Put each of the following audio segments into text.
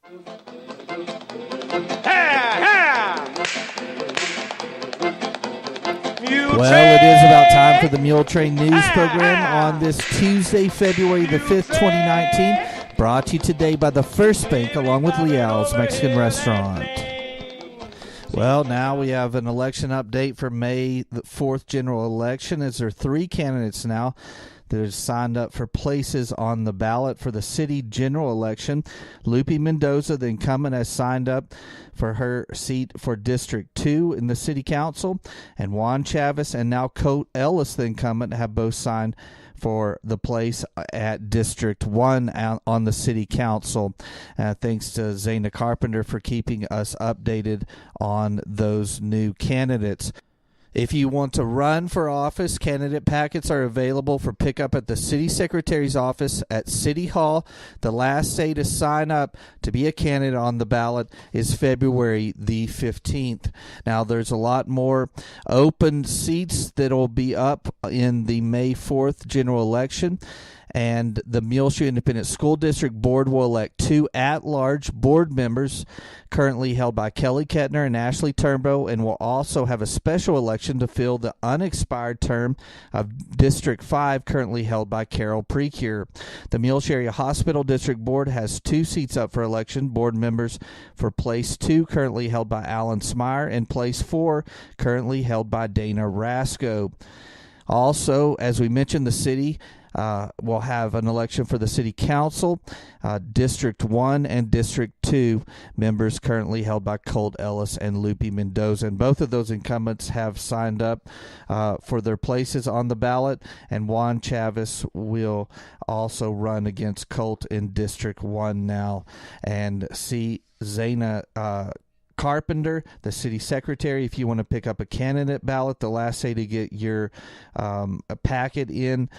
Well, it is about time for the Muletrain News Program on this Tuesday, February the 5th, 2019. Brought to you today by the First Bank along with Leal's Mexican Restaurant. Well, now we have an election update for May the 4th general election. As there are 3 candidates now that have signed up for places on the ballot for the city general election. Lupe Mendoza, the incumbent, has signed up for her seat for District 2 in the city council. And Juan Chavez and now Colt Ellis, the incumbent, have both signed for the place at District 1 on the city council. Thanks to Zayna Carpenter for keeping us updated on those new candidates. If you want to run for office, candidate packets are available for pickup at the city secretary's office at City Hall. The last day to sign up to be a candidate on the ballot is February the 15th. Now, there's a lot more open seats that will be up in the May 4th general election. And the Muleshoe Independent School District Board will elect 2 at-large board members currently held by Kelly Kettner and Ashley Turnbow, and will also have a special election to fill the unexpired term of District 5 currently held by Carol Precure. The Muleshoe Area Hospital District Board has 2 seats up for election, board members for Place 2 currently held by Alan Smyer and Place 4 currently held by Dana Rasco. Also, as we mentioned, the city will have an election for the city council, District 1 and District 2 members currently held by Colt Ellis and Lupe Mendoza. And both of those incumbents have signed up for their places on the ballot. And Juan Chavez will also run against Colt in District 1 now. And see Zayna Carpenter, the city secretary, if you want to pick up a candidate ballot, the last day to get your packet in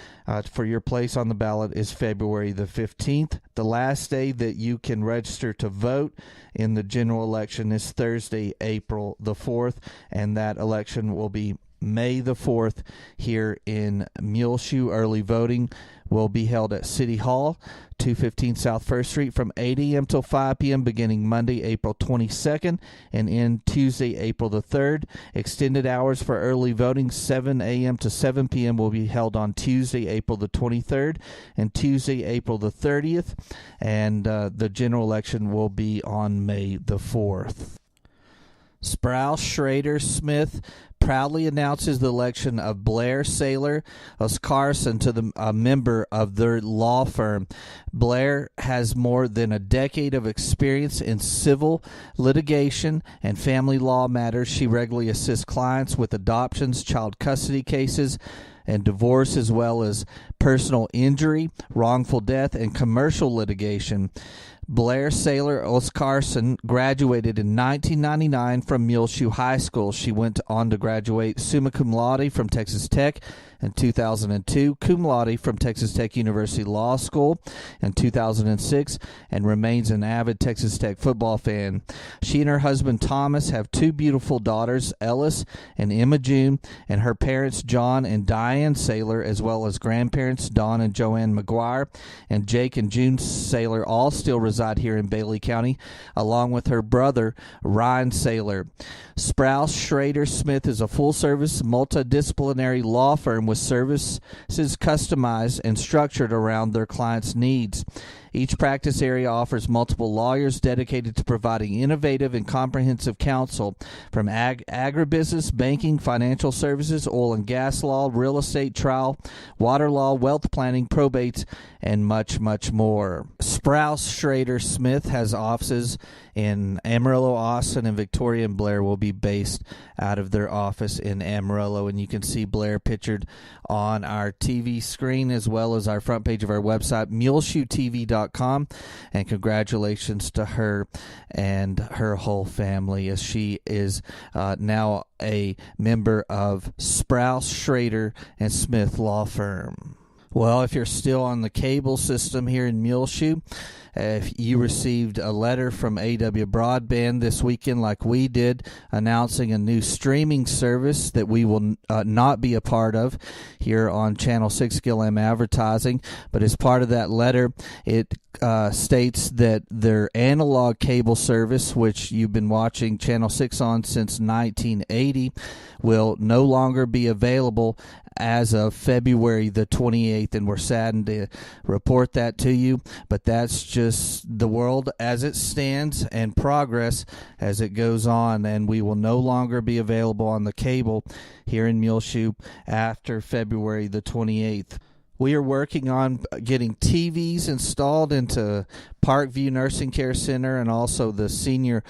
for your place on the ballot is February the 15th. The last day that you can register to vote in the general election is Thursday, April the 4th, and that election will be May the 4th here in Muleshoe. Early voting will be held at City Hall, 215 South 1st Street from 8 a.m. till 5 p.m. beginning Monday, April 22nd and end Tuesday, April the 3rd. Extended hours for early voting, 7 a.m. to 7 p.m. will be held on Tuesday, April the 23rd and Tuesday, April the 30th. And the general election will be on May the 4th. Sprouse Schrader Smith proudly announces the election of Blair Saylor Oscarson to a member of their law firm. Blair has more than a decade of experience in civil litigation and family law matters. She regularly assists clients with adoptions, child custody cases, and divorce, as well as personal injury, wrongful death, and commercial litigation. Blair Saylor Oscarson graduated in 1999 from Muleshoe High School. She went on to graduate summa cum laude from Texas Tech in 2002, cum laude from Texas Tech University Law School in 2006, and remains an avid Texas Tech football fan. She and her husband Thomas have 2 beautiful daughters, Ellis and Emma June, and her parents John and Diane Saylor, as well as grandparents Don and Joanne McGuire, and Jake and June Saylor all still reside here in Bailey County, along with her brother Ryan Saylor. Sprouse Schrader Smith is a full-service, multidisciplinary law firm with services customized and structured around their clients' needs. Each practice area offers multiple lawyers dedicated to providing innovative and comprehensive counsel from agribusiness, banking, financial services, oil and gas law, real estate, trial, water law, wealth planning, probates, and much, much more. Sprouse Schrader Smith has offices in Amarillo, Austin, and Victoria, and Blair will be based out of their office in Amarillo. And you can see Blair pictured on our TV screen as well as our front page of our website, muleshoetv.com. And congratulations to her and her whole family, as she is now a member of Sprouse, Schrader, and Smith Law Firm. Well, if you're still on the cable system here in Muleshoe, if you received a letter from AW Broadband this weekend like we did, announcing a new streaming service that we will not be a part of here on Channel 6 Gil-Am Advertising, but as part of that letter, it states that their analog cable service, which you've been watching Channel 6 on since 1980, will no longer be available as of February the 28th, and we're saddened to report that to you, but that's just the world as it stands and progress as it goes on, and we will no longer be available on the cable here in Muleshoe after February the 28th. We are working on getting TVs installed into Parkview Nursing Care Center and also the Senior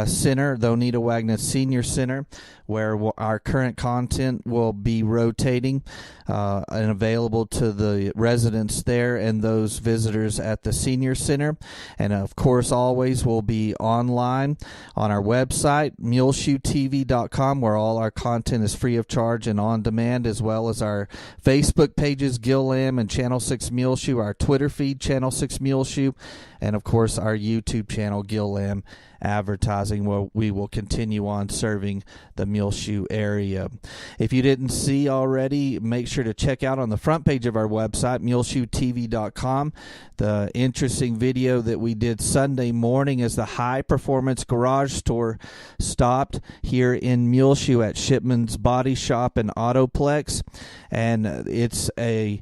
Center, the Oneida Wagner Senior Center, where our current content will be rotating and available to the residents there and those visitors at the Senior Center. And, of course, always will be online on our website, muleshoetv.com, where all our content is free of charge and on demand, as well as our Facebook pages, Gil-Am and Channel 6 Muleshoe, our Twitter feed, Channel 6 Muleshoe, and, of course, our YouTube channel, Gil-Am Advertising, where we will continue on serving the Muleshoe area. If you didn't see already, make sure to check out on the front page of our website, muleshoetv.com, the interesting video that we did Sunday morning as the High Performance Garage Tour stopped here in Muleshoe at Shipman's Body Shop and Autoplex. And it's a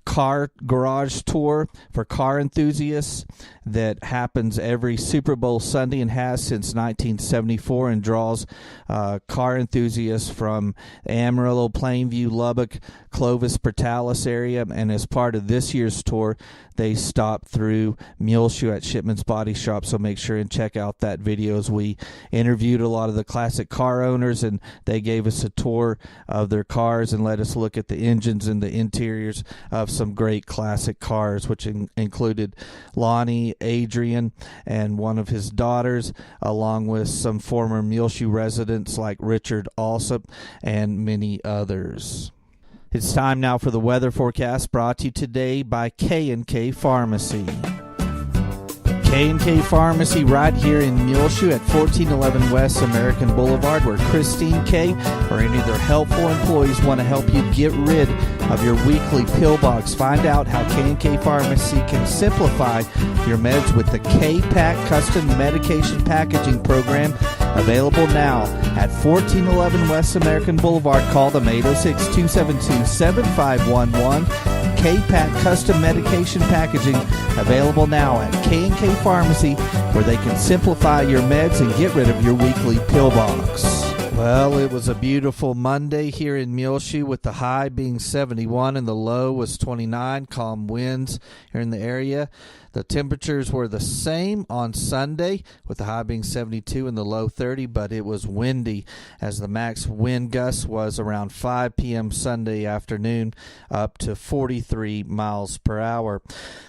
car garage tour for car enthusiasts that happens every Super Bowl Sunday and has since 1974, and draws car enthusiasts from Amarillo, Plainview, Lubbock, Clovis, Portales area. And as part of this year's tour, they stopped through Muleshoe at Shipman's Body Shop, so make sure and check out that video as we interviewed a lot of the classic car owners, and they gave us a tour of their cars and let us look at the engines and the interiors of some great classic cars, which included Lonnie, Adrian, and one of his daughters, along with some former Muleshoe residents like Richard Alsop and many others. It's time now for the weather forecast, brought to you today by K&K Pharmacy. K&K Pharmacy right here in Muleshoe at 1411 West American Boulevard, where Christine K. or any of their helpful employees want to help you get rid of your weekly pill box. Find out how K&K Pharmacy can simplify your meds with the K-Pack Custom Medication Packaging Program, available now at 1411 West American Boulevard. Call them 806-272-7511. K-Pack Custom Medication Packaging, available now at K&K Pharmacy, where they can simplify your meds and get rid of your weekly pill box. Well, it was a beautiful Monday here in Muleshoe, with the high being 71 and the low was 29. Calm winds here in the area. The temperatures were the same on Sunday, with the high being 72 and the low 30, but it was windy, as the max wind gust was around 5 p.m. Sunday afternoon, up to 43 miles per hour.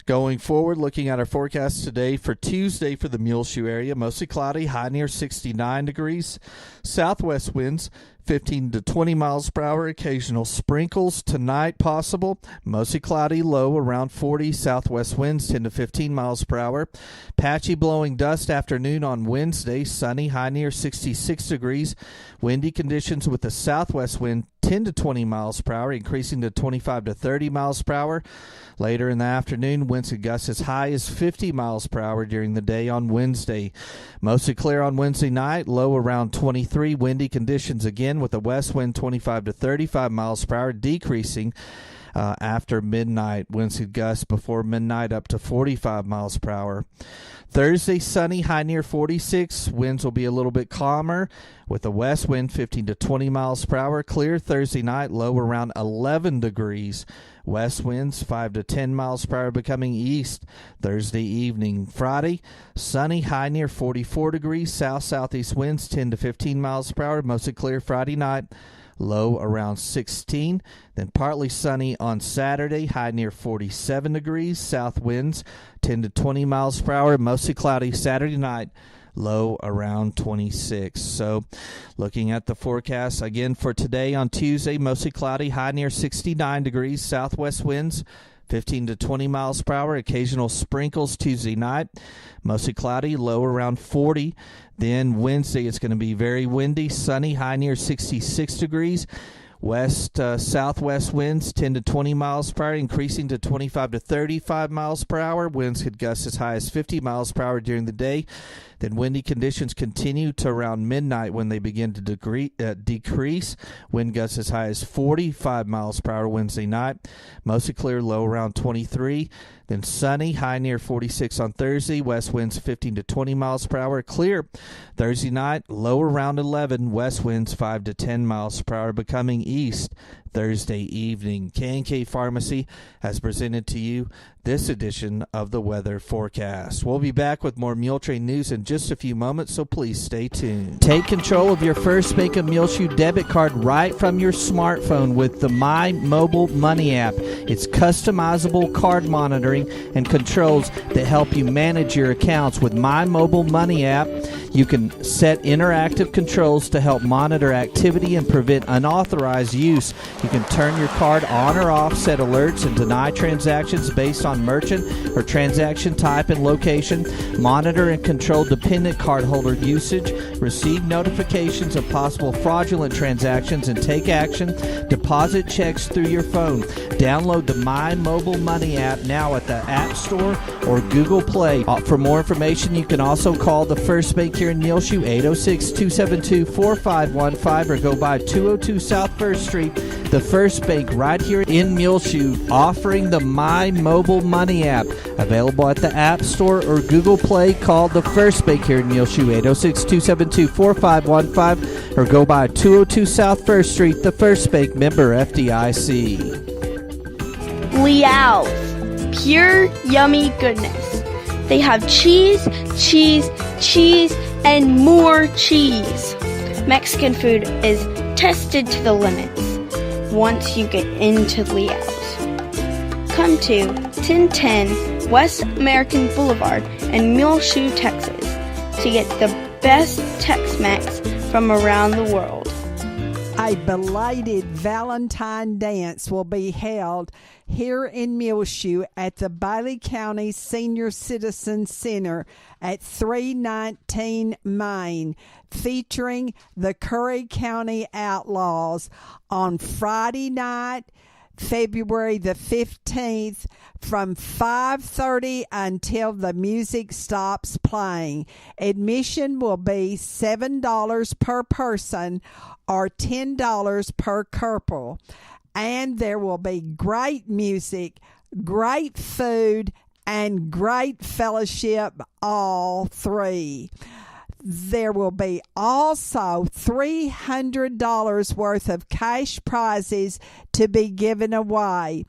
Going forward, looking at our forecast today for Tuesday for the Muleshoe area, mostly cloudy, high near 69 degrees. Southwest winds 15 to 20 miles per hour, occasional sprinkles tonight possible, mostly cloudy, low around 40, southwest winds 10 to 15 miles per hour. Patchy blowing dust afternoon on Wednesday, sunny, high near 66 degrees. Windy conditions with the southwest wind 10 to 20 miles per hour, increasing to 25 to 30 miles per hour. Later in the afternoon, winds could gust as high as 50 miles per hour during the day on Wednesday. Mostly clear on Wednesday night, low around 23. Windy conditions again with a west wind 25 to 35 miles per hour, decreasing after midnight. Winds could gust before midnight up to 45 miles per hour. Thursday, sunny, high near 46. Winds will be a little bit calmer with a west wind 15 to 20 miles per hour. Clear Thursday night, low around 11 degrees. West winds 5 to 10 miles per hour, becoming east Thursday evening. Friday, sunny, high near 44 degrees. South-southeast winds 10 to 15 miles per hour. Mostly clear Friday night, low around 16. Then partly sunny on Saturday, high near 47 degrees. South winds 10 to 20 miles per hour. Mostly cloudy Saturday night, low around 26. So looking at the forecast again for today on Tuesday, mostly cloudy, high near 69 degrees, southwest winds 15 to 20 miles per hour, occasional sprinkles Tuesday night, mostly cloudy, low around 40. Then Wednesday, it's going to be very windy, sunny, high near 66 degrees. Southwest winds 10 to 20 miles per hour, increasing to 25 to 35 miles per hour. Winds could gust as high as 50 miles per hour during the day. Then windy conditions continue to around midnight when they begin to decrease. Wind gusts as high as 45 miles per hour Wednesday night. Mostly clear, low around 23. Then sunny, high near 46 on Thursday. West winds 15 to 20 miles per hour. Clear Thursday night, low around 11. West winds 5 to 10 miles per hour, becoming east Thursday evening. K&K Pharmacy has presented to you this edition of the weather forecast. We'll be back with more Muletrain news in just a few moments, so please stay tuned. Take control of your First Bank of Muleshoe debit card right from your smartphone with the My Mobile Money app. It's customizable card monitoring and controls that help you manage your accounts. With My Mobile Money app, you can set interactive controls to help monitor activity and prevent unauthorized use. You can turn your card on or off, set alerts, and deny transactions based on merchant or transaction type and location, monitor and control dependent cardholder usage, receive notifications of possible fraudulent transactions, and take action, deposit checks through your phone. Download the My Mobile Money app now at the App Store or Google Play. For more information, you can also call the First Bank here in Muleshoe, 806-272-4515, or go by 202 South 1st Street. The First Bank right here in Muleshoe, offering the My Mobile Money app. Available at the App Store or Google Play. Call the First Bank here in Muleshoe, 806-272-4515, or go by 202 South 1st Street. The First Bank, member FDIC. Leal's, pure yummy goodness. They have cheese, cheese, cheese, and more cheese. Mexican food is tested to the limits once you get into Leal's. Come to 1010 West American Boulevard in Muleshoe, Texas to get the best Tex-Mex from around the world. A belated Valentine dance will be held here in Muleshoe at the Bailey County Senior Citizen Center at 319 Main, featuring the Curry County Outlaws on Friday night, February the 15th, from 5:30 until the music stops playing. Admission will be $7 per person or $10 per couple. And there will be great music, great food, and great fellowship, all three. There will be also $300 worth of cash prizes to be given away.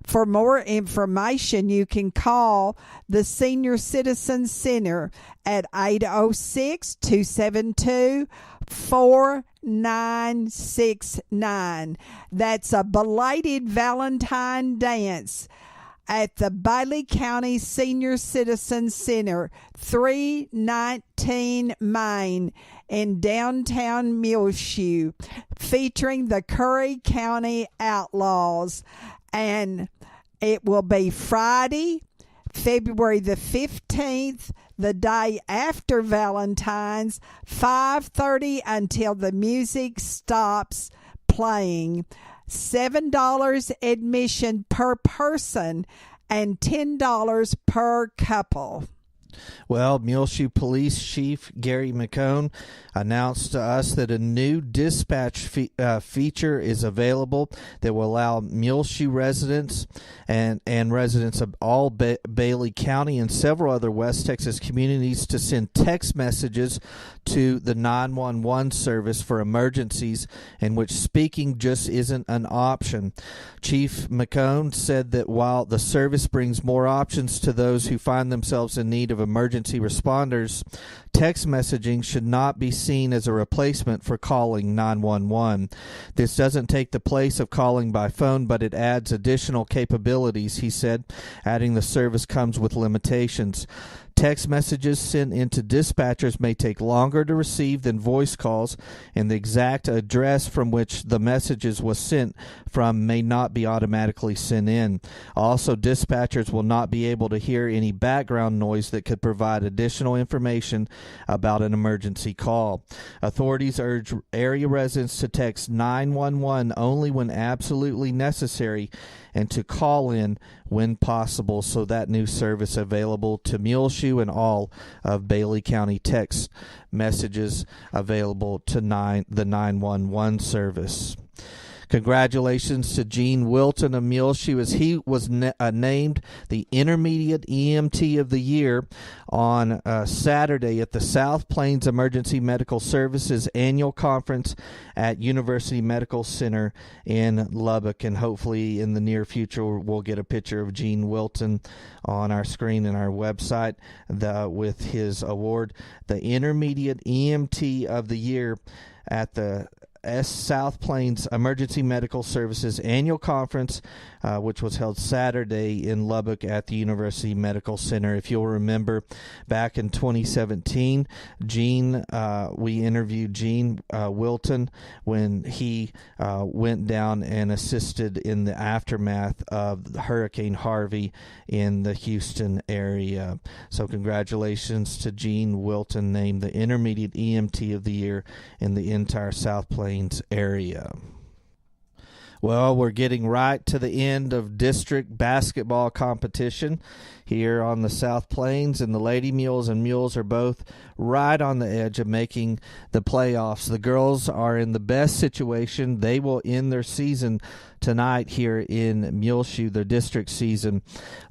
For more information, you can call the Senior Citizen Center at 806-272-4969. That's a belated Valentine dance at the Bailey County Senior Citizen Center, 319 Main in downtown Muleshoe, featuring the Curry County Outlaws. And it will be Friday, February the 15th, the day after Valentine's, 5:30 until the music stops playing. $7 admission per person and $10 per couple. Well, Muleshoe Police Chief Gary McCone announced to us that a new dispatch feature is available that will allow Muleshoe residents and residents of all Bailey County and several other West Texas communities to send text messages to the 911 service for emergencies in which speaking just isn't an option. Chief McCone said that while the service brings more options to those who find themselves in need of emergency responders, text messaging should not be seen as a replacement for calling 911. This doesn't take the place of calling by phone, but it adds additional capabilities, he said, adding the service comes with limitations. Text messages sent into dispatchers may take longer to receive than voice calls, and the exact address from which the messages was sent from may not be automatically sent in. Also, dispatchers will not be able to hear any background noise that could provide additional information about an emergency call. Authorities urge area residents to text 911 only when absolutely necessary and to call in when possible. So that new service available to Muleshoe and all of Bailey County. Text messages available to the 911 service. Congratulations to Gene Wilton of Muleshoe, as he was named the Intermediate EMT of the Year on Saturday at the South Plains Emergency Medical Services Annual Conference at University Medical Center in Lubbock. And hopefully in the near future we'll get a picture of Gene Wilton on our screen and our website with his award, the Intermediate EMT of the Year at the South Plains Emergency Medical Services Annual Conference, which was held Saturday in Lubbock at the University Medical Center. If you'll remember, back in 2017, we interviewed Gene Wilton when he went down and assisted in the aftermath of Hurricane Harvey in the Houston area. So congratulations to Gene Wilton, named the Intermediate EMT of the Year in the entire South Plains area. Well, we're getting right to the end of district basketball competition here on the South Plains, and the Lady Mules and Mules are both right on the edge of making the playoffs. The girls are in the best situation. They will end their season tonight here in Muleshoe, their district season.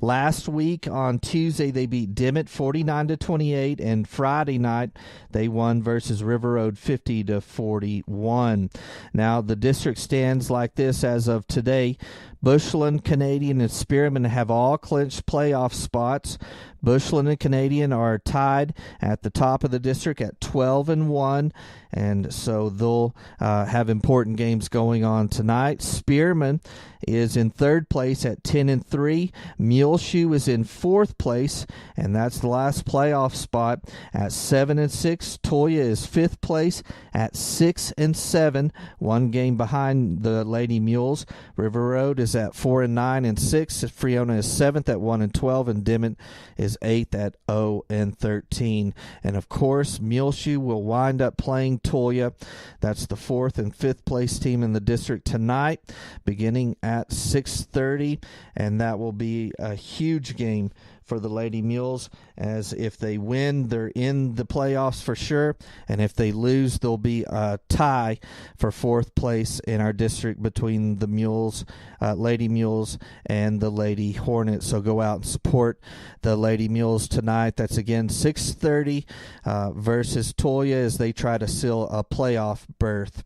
Last week on Tuesday, they beat Dimmitt 49-28, and Friday night they won versus River Road 50-41. Now the district stands like this as of today. Bushland, Canadian, and Spearman have all clinched playoff spots. Bushland and Canadian are tied at the top of the district at 12-1, and so they'll have important games going on tonight. Spearman is in third place at 10-3. Muleshoe is in fourth place, and that's the last playoff spot at 7-6. Toya is fifth place at 6-7, one game behind the Lady Mules. River Road is at 4-9 and 6. Freona is seventh at 1-12, and Dimmitt is eighth at 0-13. And of course, Muleshoe will wind up playing Toya. That's the fourth and fifth place team in the district tonight, beginning at 6:30, and that will be a huge game for the Lady Mules, as if they win, they're in the playoffs for sure, and if they lose, there'll be a tie for fourth place in our district between the Mules, Lady Mules, and the Lady Hornets. So go out and support the Lady Mules tonight. That's again 6:30 versus Toya as they try to seal a playoff berth.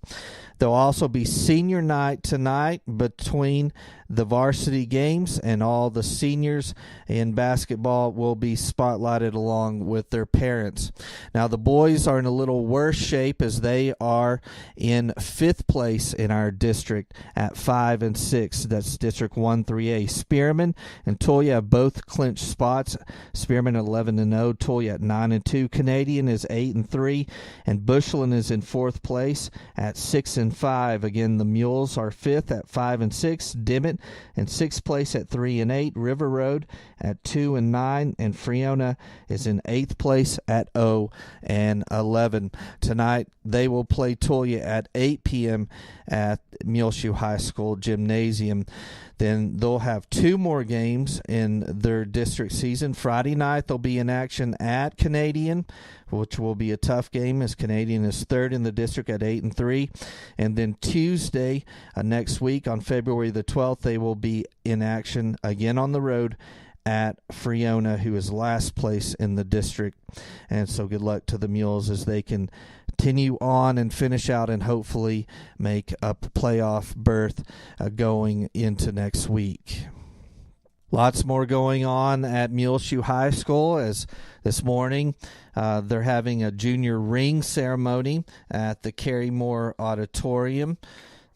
There'll also be senior night tonight between the varsity games, and all the seniors in basketball will be spotlighted along with their parents. Now, the boys are in a little worse shape as they are in fifth place in our district at 5-6. That's District 1-3A. Spearman and Toya have both clinched spots. Spearman 11-0, Toya at 9-2. Canadian is 8-3, and Bushland is in fourth place at 6-5. Again, the Mules are fifth at 5-6. Dimmitt in sixth place at 3-8. River Road at 2-9, and Freona is in eighth place at 0-11. Tonight they will play Toya at 8 p.m. at Muleshoe High School Gymnasium. Then they'll have two more games in their district season. Friday night they'll be in action at Canadian, which will be a tough game as Canadian is third in the district at 8-3. And then Tuesday next week on February the 12th, they will be in action again on the road at Freona, who is last place in the district. And so good luck to the Mules as they can continue on and finish out and hopefully make a playoff berth going into next week. Lots more going on at Muleshoe High School, as this morning they're having a junior ring ceremony at the Carey Moore Auditorium.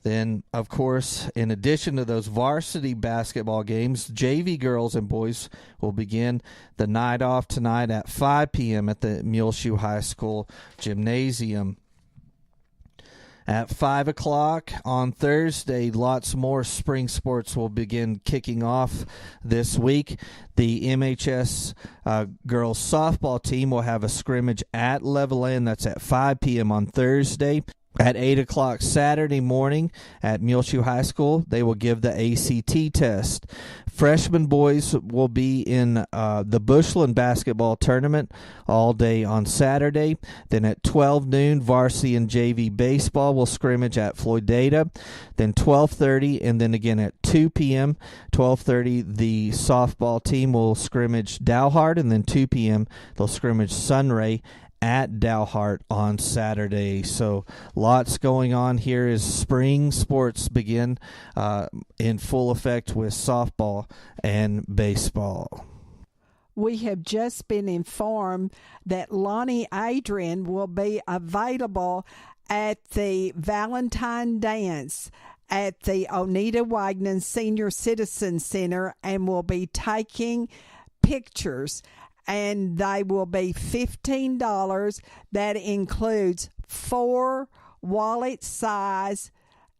Then, of course, in addition to those varsity basketball games, JV girls and boys will begin the night off tonight at 5 p.m. at the Muleshoe High School gymnasium. At 5 o'clock on Thursday, lots more spring sports will begin kicking off this week. The MHS girls softball team will have a scrimmage at Levelland. That's at 5 p.m. on Thursday. At 8 o'clock Saturday morning at Muleshoe High School, they will give the ACT test. Freshman boys will be in the Bushland basketball tournament all day on Saturday. Then at 12 noon, varsity and JV baseball will scrimmage at Floydada. Then 12:30, and then again at 2 p.m., 12:30, the softball team will scrimmage Dalhart, and then 2 p.m., they'll scrimmage Sunray at Dalhart on Saturday. So lots going on here as spring sports begin in full effect with softball and baseball. We have just been informed that Lonnie Adrian will be available at the Valentine Dance at the Oneida Wagner Senior Citizen Center and will be taking pictures. And they will be $15. That includes 4 wallet size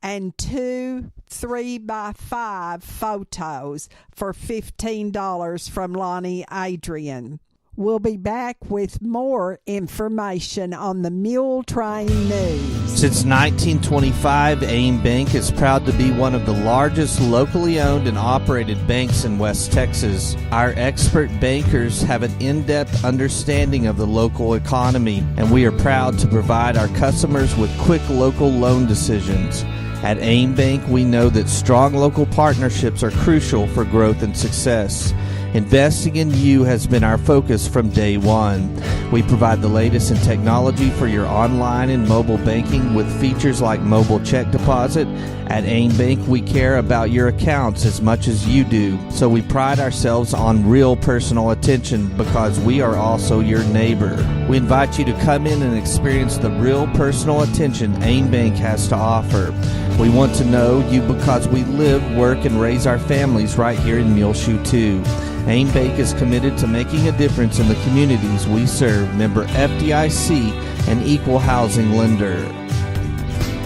and 2 3x5 photos for $15 from Lonnie Adrian. We'll be back with more information on the Muletrain News. Since 1925, AIM Bank is proud to be one of the largest locally owned and operated banks in West Texas. Our expert bankers have an in-depth understanding of the local economy, and we are proud to provide our customers with quick local loan decisions. At AIM Bank, we know that strong local partnerships are crucial for growth and success. Investing in you has been our focus from day one. We provide the latest in technology for your online and mobile banking with features like mobile check deposit. At AIM Bank, we care about your accounts as much as you do, so we pride ourselves on real personal attention because we are also your neighbor. We invite you to come in and experience the real personal attention AIM Bank has to offer. We want to know you because we live, work, and raise our families right here in Muleshoe too. AIM Bank is committed to making a difference in the communities we serve. Member FDIC, an equal housing lender.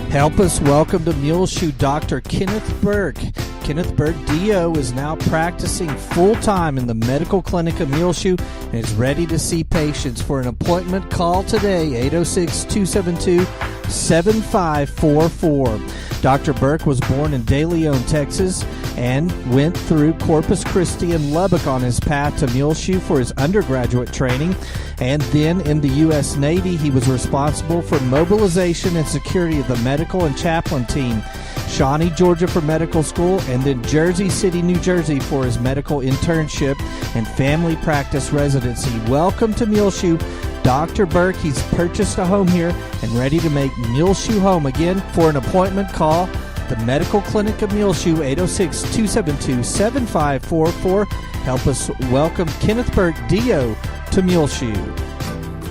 Help us welcome to Muleshoe Dr. Kenneth Burke. Kenneth Burke, DO, is now practicing full-time in the medical clinic of Muleshoe and is ready to see patients. For an appointment, call today, 806-272-7544. Dr. Burke was born in De Leon, Texas, and went through Corpus Christi and Lubbock on his path to Muleshoe for his undergraduate training. And then in the U.S. Navy, he was responsible for mobilization and security of the medical and chaplain team. Shawnee, Georgia for medical school, and then Jersey City, New Jersey for his medical internship and family practice residency. Welcome to Muleshoe, Dr. Burke. He's purchased a home here and ready to make Muleshoe home again. For an appointment, call the Medical Clinic of Muleshoe, 806-272-7544. Help us welcome Kenneth Burke, DO, to Muleshoe.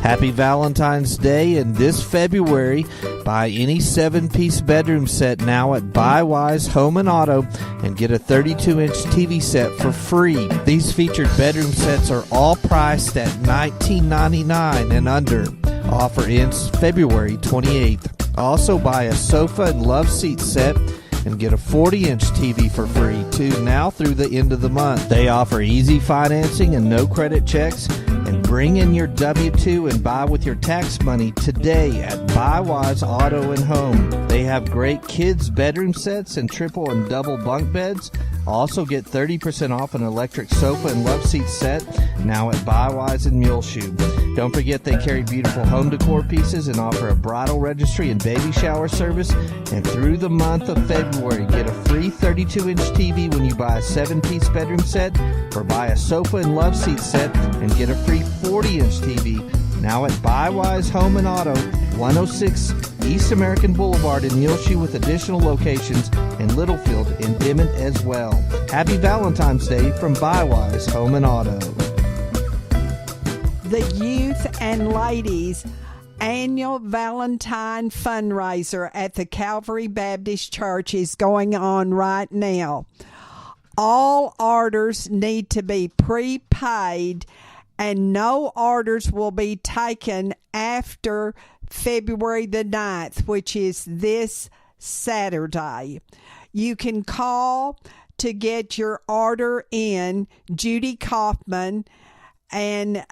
Happy Valentine's Day, and this February, buy any 7-piece bedroom set now at Buywise Home and Auto and get a 32-inch TV set for free. These featured bedroom sets are all priced at $19.99 and under. Offer ends February 28th. Also buy a sofa and love seat set and get a 40-inch TV for free too now through the end of the month. They offer easy financing and no credit checks. And bring in your W-2 and buy with your tax money today at Buywise Auto and Home. They have great kids' bedroom sets and triple and double bunk beds. Also get 30% off an electric sofa and love seat set now at Buywise in Muleshoe. Don't forget they carry beautiful home decor pieces and offer a bridal registry and baby shower service. And through the month of February, get a free 32-inch TV when you buy a 7-piece bedroom set or buy a sofa and love seat set and get a free 40-inch TV now at Buywise Home and Auto, 106 East American Boulevard in Muleshoe, with additional locations in Littlefield and Dimmitt as well. Happy Valentine's Day from Buywise Home and Auto. The youth and ladies annual Valentine fundraiser at the Calvary Baptist Church is going on right now. All orders need to be prepaid, and no orders will be taken after February the 9th, which is this Saturday. You can call to get your order in, Judy Kaufman, and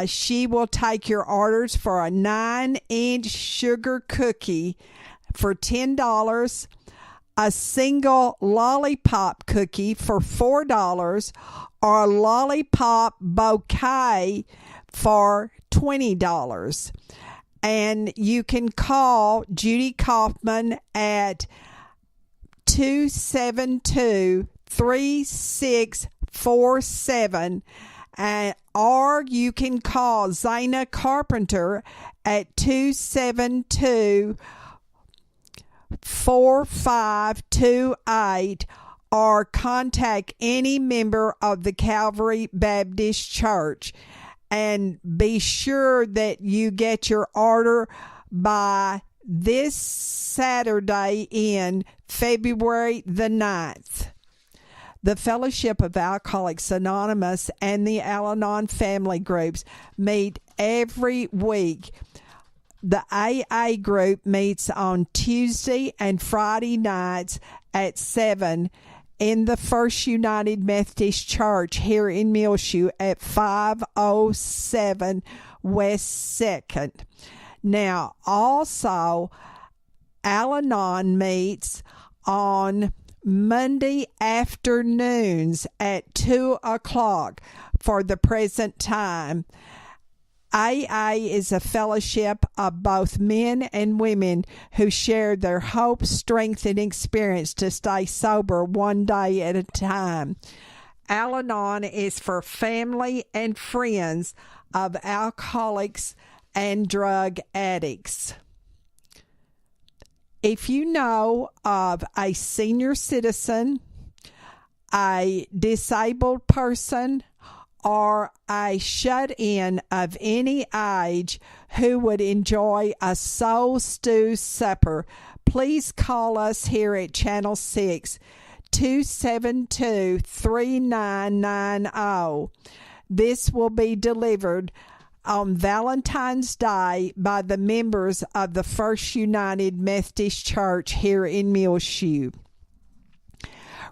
she will take your orders for a 9-inch sugar cookie for $10, a single lollipop cookie for $4, or a lollipop bouquet for $20. And you can call Judy Kaufman at 272-3647, or you can call Zana Carpenter at 272-4528, or contact any member of the Calvary Baptist Church. And be sure that you get your order by this Saturday in February the 9th. The Fellowship of Alcoholics Anonymous and the Al-Anon family groups meet every week. The AA group meets on Tuesday and Friday nights at 7 in the First United Methodist Church here in Muleshoe at 507 West 2nd. Now, also, Al-Anon meets on Monday afternoons at 2 o'clock for the present time. AA is a fellowship of both men and women who share their hope, strength, and experience to stay sober one day at a time. Al-Anon is for family and friends of alcoholics and drug addicts. If you know of a senior citizen, a disabled person, or a shut-in of any age who would enjoy a soul stew supper, please call us here at Channel 6, 272-3990. This will be delivered on Valentine's Day by the members of the First United Methodist Church here in Muleshoe.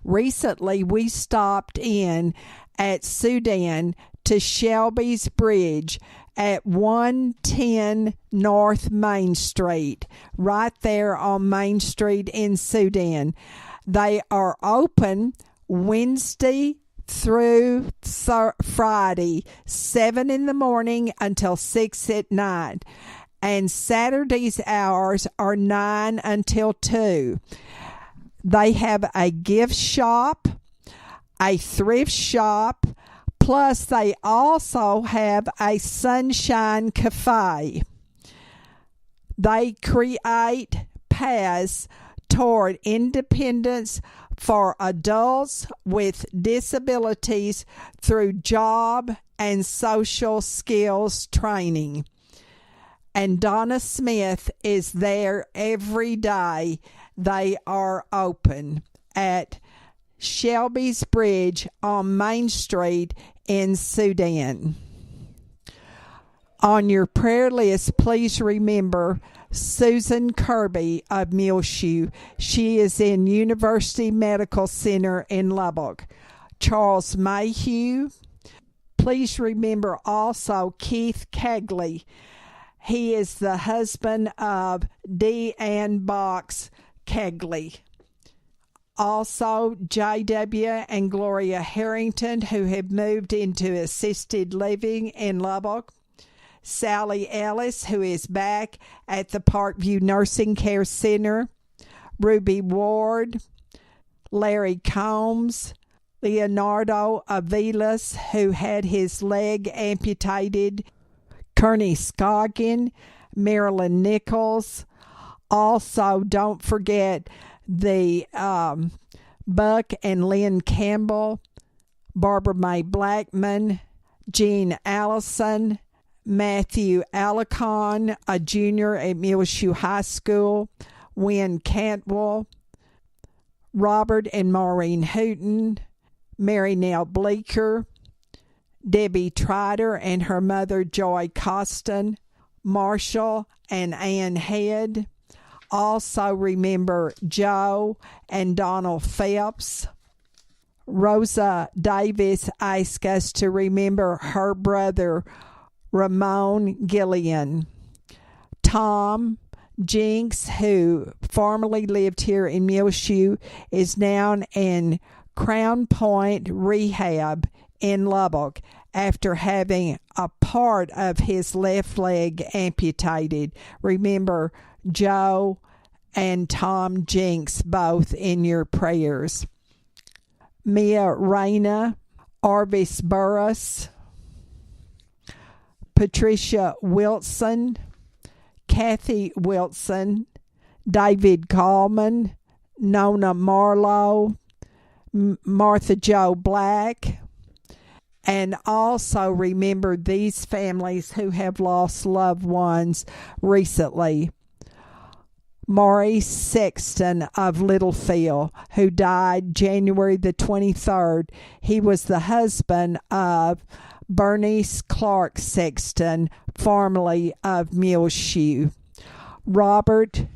Recently, we stopped in at Sudan to Shelby's Bridge at 110 North Main Street, right there on Main Street in Sudan. They are open Wednesday through Friday, 7 in the morning until 6 at night. And Saturday's hours are 9 until 2. They have a gift shop, a thrift shop, plus they also have a sunshine cafe. They create paths toward independence for adults with disabilities through job and social skills training. And Donna Smith is there every day. They are open at Shelby's Bridge on Main Street in Sudan. On your prayer list, please remember Susan Kirby of Muleshoe. She is in University Medical Center in Lubbock. Charles Mayhew. Please remember also Keith Kegley. He is the husband of Deanne Box Kegley. Also, J.W. and Gloria Harrington, who have moved into assisted living in Lubbock. Sally Ellis, who is back at the Parkview Nursing Care Center. Ruby Ward. Larry Combs. Leonardo Avilas, who had his leg amputated. Kearney Scoggin. Marilyn Nichols. Also, don't forget the Buck and Lynn Campbell, Barbara Mae Blackman, Jean Allison, Matthew Alicon, a junior at Muleshoe High School, Wynn Cantwell, Robert and Maureen Hooten, Mary Nell Bleeker, Debbie Trider and her mother Joy Costin, Marshall and Ann Head. Also remember Joe and Donald Phelps. Rosa Davis asked us to remember her brother Ramon Gillian. Tom Jinks, who formerly lived here in Muleshoe, is now in Crown Point Rehab in Lubbock after having a part of his left leg amputated. Remember Joe and Tom Jinks both in your prayers. Mia Reyna, Arvis Burris, Patricia Wilson, Kathy Wilson, David Coleman, Nona Marlowe, Martha Jo Black, and also remember these families who have lost loved ones recently. Maurice Sexton of Littlefield, who died January the 23rd. He was the husband of Bernice Clark Sexton, formerly of Muleshoe. Robert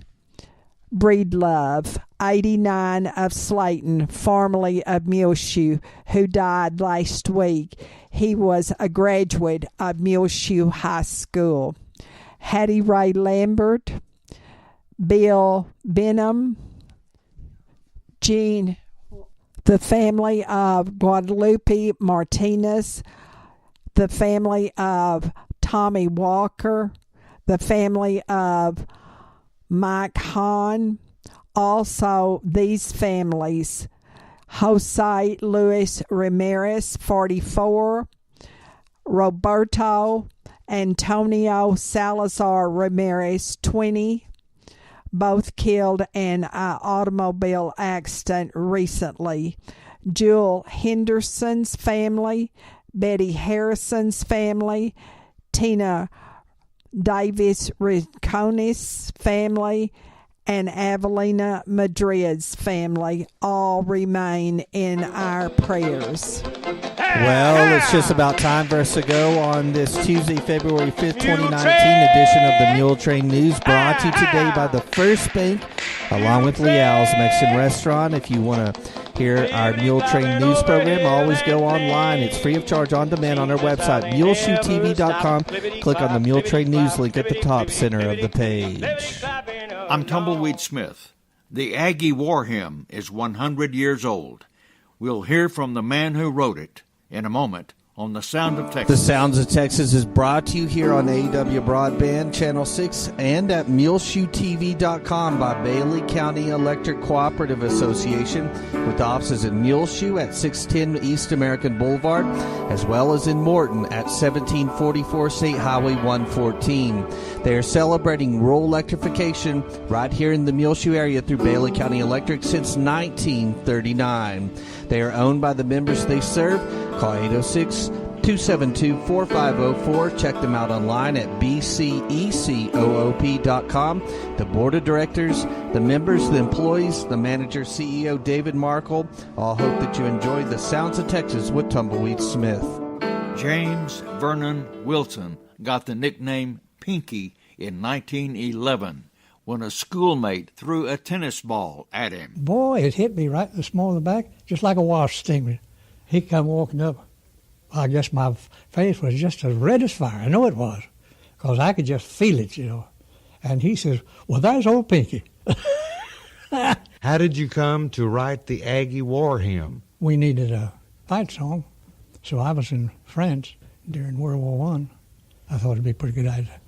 Breedlove, 89, of Slayton, formerly of Muleshoe, who died last week. He was a graduate of Muleshoe High School. Hattie Ray Lambert, Bill Benham, Jean, the family of Guadalupe Martinez, the family of Tommy Walker, the family of Mike Hahn. Also, these families: Jose Luis Ramirez, 44, Roberto Antonio Salazar Ramirez, 20, both killed in an automobile accident recently. Jewel Henderson's family, Betty Harrison's family, Tina Davis Rinconis' family, and Avelina Madrid's family all remain in our prayers. Well, it's just about time for us to go on this Tuesday, February 5th, 2019 edition of the Muletrain News, brought to you today by the First Bank, along with Leal's Mexican Restaurant. If you want to hear our Muletrain News program, always go online. It's free of charge on demand on our website, muleshoetv.com. Click on the Muletrain News link at the top center of the page. I'm Tumbleweed Smith. The Aggie War Hymn is 100 years old. We'll hear from the man who wrote it in a moment on The Sound of Texas. The Sounds of Texas is brought to you here on AEW Broadband, Channel 6, and at MuleshoeTV.com by Bailey County Electric Cooperative Association, with offices in Muleshoe at 610 East American Boulevard, as well as in Morton at 1744 State Highway 114. They are celebrating rural electrification right here in the Muleshoe area through Bailey County Electric since 1939. They are owned by the members they serve. Call 806-272-4504. Check them out online at bcecoop.com. The board of directors, the members, the employees, the manager, CEO David Markle, all hope that you enjoyed the Sounds of Texas with Tumbleweed Smith. James Vernon Wilson got the nickname Pinky in 1911 when a schoolmate threw a tennis ball at him. Boy, it hit me right in the small of the back, just like a wasp sting. He come walking up. I guess my face was just as red as fire. I know it was, because I could just feel it, you know. And he says, well, there's old Pinky. How did you come to write the Aggie War Hymn? We needed a fight song, so I was in France during World War I. I thought it'd be a pretty good idea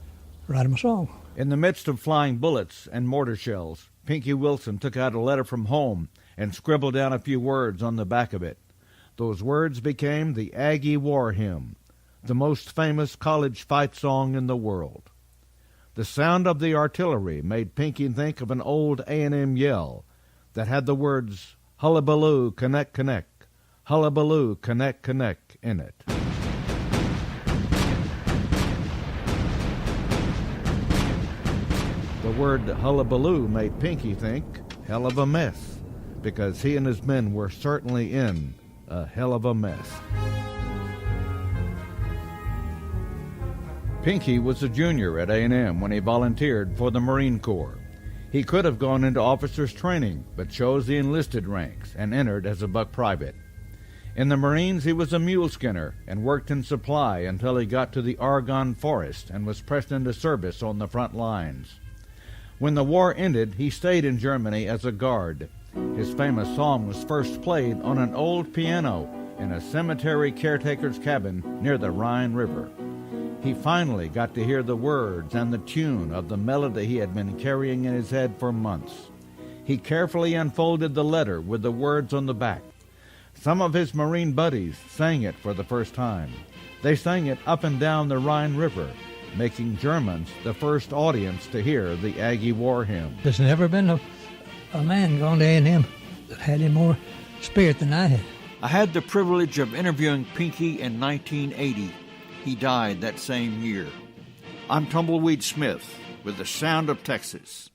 to write him a song. In the midst of flying bullets and mortar shells, Pinky Wilson took out a letter from home and scribbled down a few words on the back of it. Those words became the Aggie War Hymn, the most famous college fight song in the world. The sound of the artillery made Pinky think of an old A&M yell that had the words "Hullabaloo, connect, connect, hullabaloo, connect, connect" in it. word hullabaloo made Pinky think hell of a mess, because he and his men were certainly in a hell of a mess. Pinky was a junior at A&M when he volunteered for the Marine Corps. He could have gone into officers' training, but chose the enlisted ranks and entered as a buck private. In the Marines, he was a mule skinner and worked in supply until he got to the Argonne Forest and was pressed into service on the front lines. When the war ended, he stayed in Germany as a guard. His famous song was first played on an old piano in a cemetery caretaker's cabin near the Rhine River. He finally got to hear the words and the tune of the melody he had been carrying in his head for months. He carefully unfolded the letter with the words on the back. Some of his Marine buddies sang it for the first time. They sang it up and down the Rhine River, making Germans the first audience to hear the Aggie War Hymn. There's never been a man gone to A&M that had any more spirit than I had. I had the privilege of interviewing Pinky in 1980. He died that same year. I'm Tumbleweed Smith with the Sound of Texas.